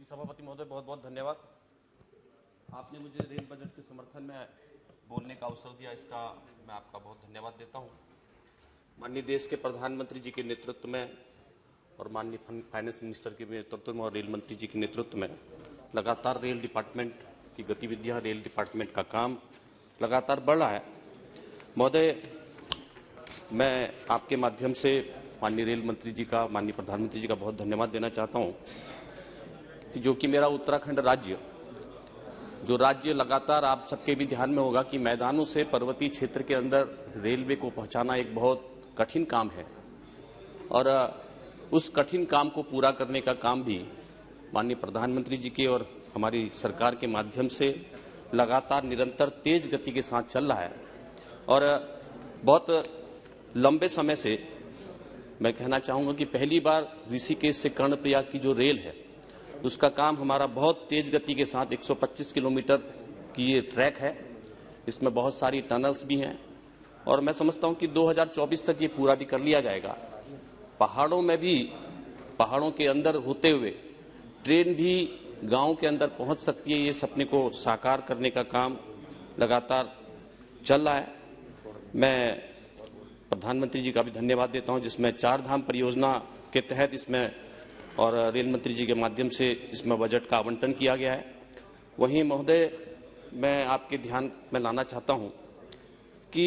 जी सभापति महोदय, बहुत बहुत धन्यवाद। आपने मुझे रेल बजट के समर्थन में बोलने का अवसर दिया, इसका मैं आपका बहुत धन्यवाद देता हूं। माननीय देश के प्रधानमंत्री जी के नेतृत्व में और माननीय फाइनेंस मिनिस्टर के नेतृत्व में और रेल मंत्री जी के नेतृत्व में लगातार रेल डिपार्टमेंट की गतिविधियां, रेल डिपार्टमेंट का काम लगातार बढ़ रहा है। महोदय, मैं आपके माध्यम से माननीय रेल मंत्री जी का, माननीय प्रधानमंत्री जी का बहुत धन्यवाद देना चाहता हूं कि जो कि मेरा उत्तराखंड राज्य, जो राज्य लगातार आप सबके भी ध्यान में होगा कि मैदानों से पर्वतीय क्षेत्र के अंदर रेलवे को पहुंचाना एक बहुत कठिन काम है और उस कठिन काम को पूरा करने का काम भी माननीय प्रधानमंत्री जी के और हमारी सरकार के माध्यम से लगातार निरंतर तेज गति के साथ चल रहा है। और बहुत लंबे समय से मैं कहना चाहूंगा कि पहली बार ऋषिकेश से कर्णप्रयाग की जो रेल है उसका काम हमारा बहुत तेज गति के साथ 125 किलोमीटर की ये ट्रैक है। इसमें बहुत सारी टनल्स भी हैं और मैं समझता हूं कि 2024 तक ये पूरा भी कर लिया जाएगा। पहाड़ों में भी, पहाड़ों के अंदर होते हुए ट्रेन भी गांव के अंदर पहुंच सकती है। ये सपने को साकार करने का काम लगातार चल रहा है। मैं प्रधानमंत्री जी का भी धन्यवाद देता हूं, जिसमें 4 धाम परियोजना के तहत इसमें और रेल मंत्री जी के माध्यम से इसमें बजट का आवंटन किया गया है। वहीं महोदय, मैं आपके ध्यान में लाना चाहता हूं कि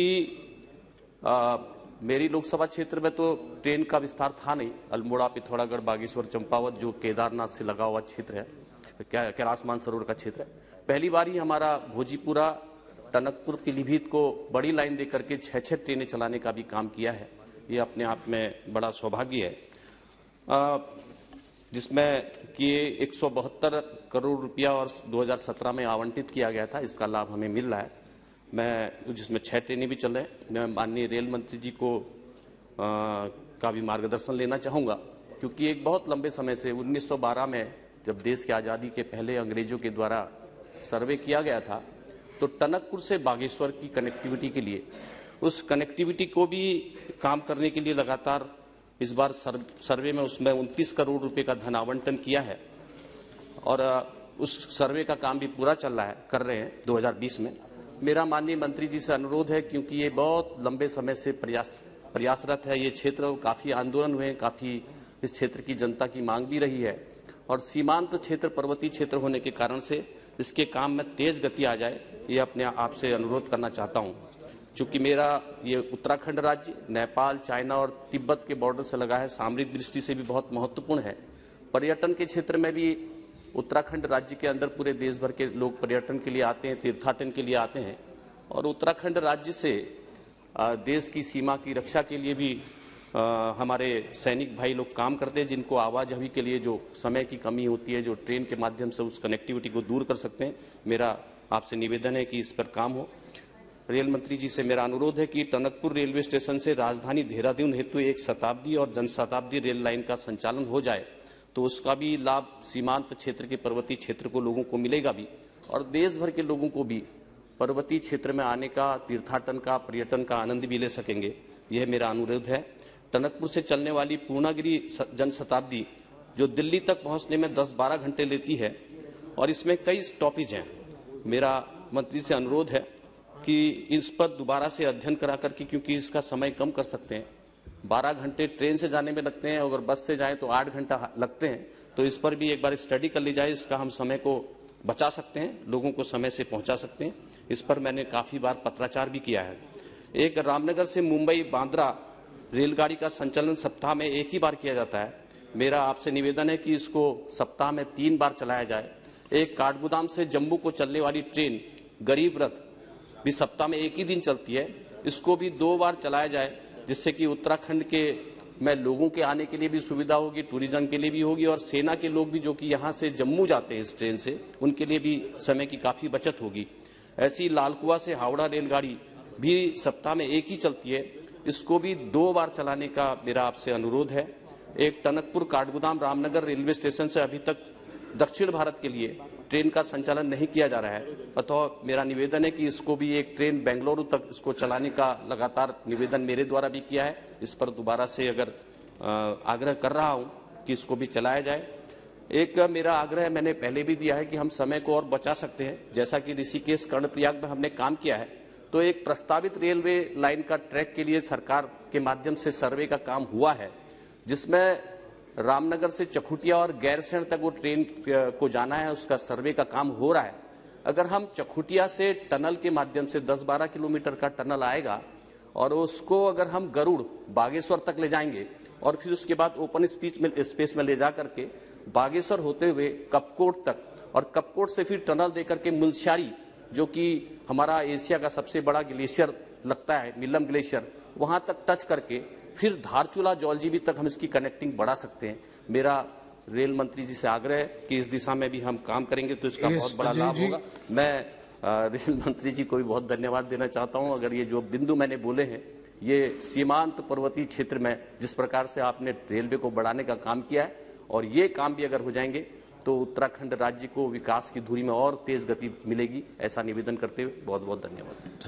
मेरी लोकसभा क्षेत्र में तो ट्रेन का विस्तार था नहीं। अल्मोड़ा, पिथौरागढ़, बागेश्वर, चंपावत जो केदारनाथ से लगा हुआ क्षेत्र है, कैलाश मानसरोवर का क्षेत्र है, पहली बार ही हमारा भोजीपुरा, टनकपुर, पीलीभीत को बड़ी लाइन देकर के 6 ट्रेनें चलाने का भी काम किया है। ये अपने आप में बड़ा सौभाग्य है, जिसमें कि 172 करोड़ रुपया और 2017 में आवंटित किया गया था। इसका लाभ हमें मिल रहा है। मैं जिसमें 6 ट्रेनें भी चल रहे हैं। मैं माननीय रेल मंत्री जी को का भी मार्गदर्शन लेना चाहूँगा, क्योंकि एक बहुत लंबे समय से 1912 में जब देश की आज़ादी के पहले अंग्रेजों के द्वारा सर्वे किया गया था, तो टनकपुर से बागेश्वर की कनेक्टिविटी के लिए, उस कनेक्टिविटी को भी काम करने के लिए लगातार इस बार सर्वे में उसमें 29 करोड़ रुपए का धन आवंटन किया है और उस सर्वे का काम भी पूरा चल रहा है, कर रहे हैं 2020 में। मेरा माननीय मंत्री जी से अनुरोध है, क्योंकि ये बहुत लंबे समय से प्रयासरत है ये क्षेत्र, काफी आंदोलन हुए, काफी इस क्षेत्र की जनता की मांग भी रही है और सीमांत क्षेत्र, पर्वतीय क्षेत्र होने के कारण से इसके काम में तेज गति आ जाए, ये अपने आप से अनुरोध करना चाहता हूँ। चूंकि मेरा ये उत्तराखंड राज्य नेपाल, चाइना और तिब्बत के बॉर्डर से लगा है, सामरिक दृष्टि से भी बहुत महत्वपूर्ण है। पर्यटन के क्षेत्र में भी उत्तराखंड राज्य के अंदर पूरे देश भर के लोग पर्यटन के लिए आते हैं, तीर्थाटन के लिए आते हैं और उत्तराखंड राज्य से देश की सीमा की रक्षा के लिए भी हमारे सैनिक भाई लोग काम करते हैं, जिनको आवाजाही के लिए जो समय की कमी होती है, जो ट्रेन के माध्यम से उस कनेक्टिविटी को दूर कर सकते हैं। मेरा आपसे निवेदन है कि इस पर काम हो। रेल मंत्री जी से मेरा अनुरोध है कि टनकपुर रेलवे स्टेशन से राजधानी देहरादून हेतु 1 शताब्दी और जनशताब्दी रेल लाइन का संचालन हो जाए तो उसका भी लाभ सीमांत क्षेत्र के पर्वतीय क्षेत्र को लोगों को मिलेगा भी और देश भर के लोगों को भी पर्वतीय क्षेत्र में आने का, तीर्थाटन का, पर्यटन का आनंद भी ले सकेंगे। यह मेरा अनुरोध है। टनकपुर से चलने वाली पूर्णागिरी जनशताब्दी जो दिल्ली तक पहुंचने में 10-12 घंटे लेती है और इसमें कई स्टॉपेज हैं। मेरा मंत्री से अनुरोध है कि इस पर दोबारा से अध्ययन करा करके, क्योंकि इसका समय कम कर सकते हैं। 12 घंटे ट्रेन से जाने में लगते हैं, अगर बस से जाएं तो 8 घंटा लगते हैं, तो इस पर भी एक बार स्टडी कर ली जाए। इसका हम समय को बचा सकते हैं, लोगों को समय से पहुंचा सकते हैं। इस पर मैंने काफी बार पत्राचार भी किया है। एक रामनगर से मुंबई बांद्रा रेलगाड़ी का संचालन सप्ताह में 1 ही बार किया जाता है। मेरा आपसे निवेदन है कि इसको सप्ताह में 3 बार चलाया जाए। एक काठगोदाम से जम्मू को चलने वाली ट्रेन गरीब रथ भी सप्ताह में 1 ही दिन चलती है, इसको भी 2 बार चलाया जाए, जिससे कि उत्तराखंड के में लोगों के आने के लिए भी सुविधा होगी, टूरिज्म के लिए भी होगी और सेना के लोग भी जो कि यहाँ से जम्मू जाते हैं इस ट्रेन से, उनके लिए भी समय की काफी बचत होगी। ऐसी लालकुआ से हावड़ा रेलगाड़ी भी सप्ताह में 1 ही चलती है, इसको भी 2 बार चलाने का मेरा आपसे अनुरोध है। एक टनकपुर काठगोदाम रामनगर रेलवे स्टेशन से अभी तक दक्षिण भारत के लिए ट्रेन का संचालन नहीं किया जा रहा है, अतः मेरा निवेदन है कि इसको भी एक ट्रेन बेंगलुरु तक इसको चलाने का लगातार निवेदन मेरे द्वारा भी किया है। इस पर दोबारा से अगर आग्रह कर रहा हूं कि इसको भी चलाया जाए। एक मेरा आग्रह मैंने पहले भी दिया है कि हम समय को और बचा सकते हैं। जैसा कि ऋषिकेश कर्णप्रयाग में हमने काम किया है, तो एक प्रस्तावित रेलवे लाइन का ट्रैक के लिए सरकार के माध्यम से सर्वे का काम हुआ है, जिसमें रामनगर से चकुटिया और गैरसैंण तक वो ट्रेन को जाना है, उसका सर्वे का काम हो रहा है। अगर हम चकुटिया से टनल के माध्यम से 10-12 किलोमीटर का टनल आएगा और उसको अगर हम गरुड़ बागेश्वर तक ले जाएंगे और फिर उसके बाद ओपन स्पेस में ले जा करके बागेश्वर होते हुए कपकोट तक और कपकोट से फिर टनल देकर के मुलस्यारी, जो कि हमारा एशिया का सबसे बड़ा ग्लेशियर लगता है, नीलम ग्लेशियर, वहां तक टच करके फिर धारचूला जौलजीबी तक हम इसकी कनेक्टिंग बढ़ा सकते हैं। मेरा रेल मंत्री जी से आग्रह है कि इस दिशा में भी हम काम करेंगे तो इसका बहुत बड़ा लाभ होगा। मैं रेल मंत्री जी को भी बहुत धन्यवाद देना चाहता हूं। अगर ये जो बिंदु मैंने बोले हैं, ये सीमांत पर्वतीय क्षेत्र में जिस प्रकार से आपने रेलवे को बढ़ाने का काम किया है, और ये काम भी अगर हो जाएंगे तो उत्तराखंड राज्य को विकास की धुरी में और तेज गति मिलेगी। ऐसा निवेदन करते हुए बहुत बहुत धन्यवाद।